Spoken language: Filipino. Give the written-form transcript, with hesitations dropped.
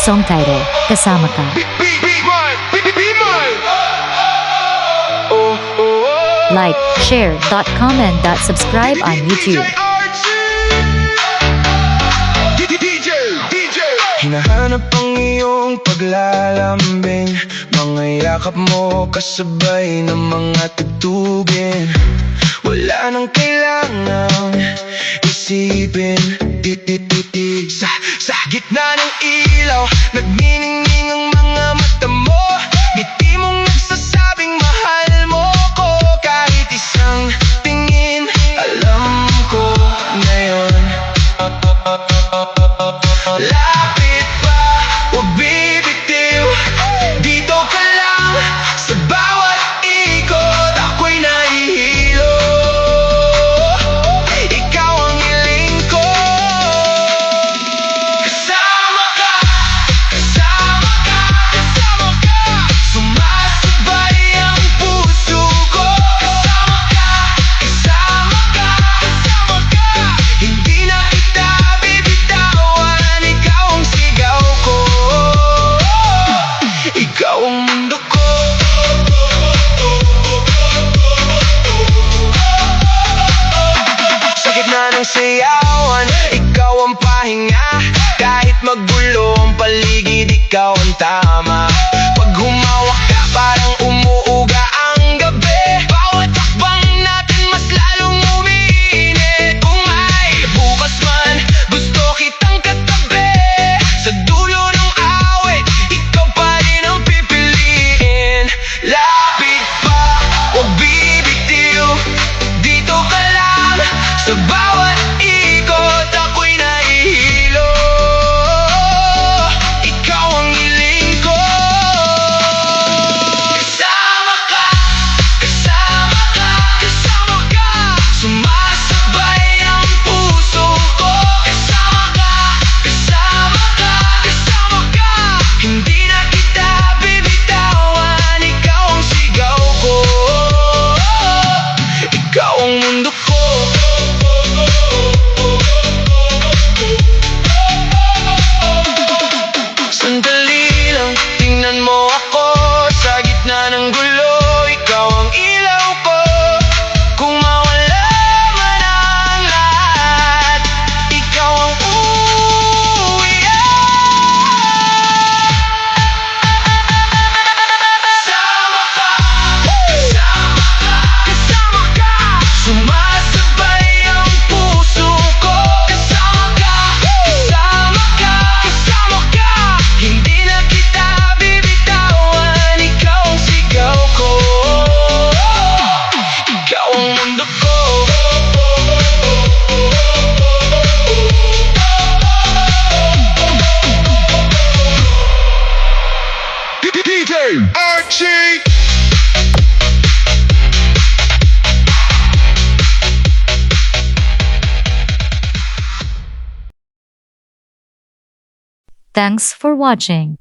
Song title, Kasama Ka. Like, share, comment, subscribe on YouTube. Hinahanap ang iyong paglalambing, mga yakap mo kasabay ng mga tugtugin. Wala nang kailangang isipin. Titititig sa gitna ng ilaw, nagniningning ang mga mata mo. Ngiti mong nagsasabing mahal mo ko. Kahit isang tingin, alam ko na yun. Lapit pa, huwag bibitiw. Dito ka lang, sa bawat ikot ako'y nahihilo. Ikaw ang hiling ko. Kasama ka, kasama ka, kasama ka. Sumasabay ang puso ko. Kasama ka, kasama ka, kasama ka. Hindi na kita bibitawan. Ikaw ang sigaw ko. Ikaw ang mundo ko. Sa gitna ng sayawan, ikaw ang pahinga. Kahit magulo ang paligid, ikaw ang tama. Pag humawak ka, parang umuuga ang gabi. Bawat takbang natin mas lalong umiinit. Kung may bukas man, gusto kitang katabi. Sa dulo ng awit, ikaw pa rin ang pipiliin. Lapit pa, huwag bibitiw. Dito ka lang, sa bawat ikot ako'y nahihilo. Ikaw ang hiling ko. Kasama ka, kasama ka, kasama ka. Sumasabay ang puso ko. Kasama ka, kasama ka, kasama ka. Hindi na kita bibitawan. Ikaw ang sigaw ko. Ikaw ang mundo ko. Sandali lang, tingnan mo ako. Sa gitna ng gulo, ikaw ang ilaw ko. Kung mawala man ang lahat, ikaw ang uuwian. Kasama ka, kasama ka, kasama ka. Sumasabay ang puso ko. Kasama ka, kasama ka, kasama ka. Hindi na kita bibitawan. Ikaw ang sigaw ko. Ikaw ang mundo ko. DJ Archie. Thanks for watching.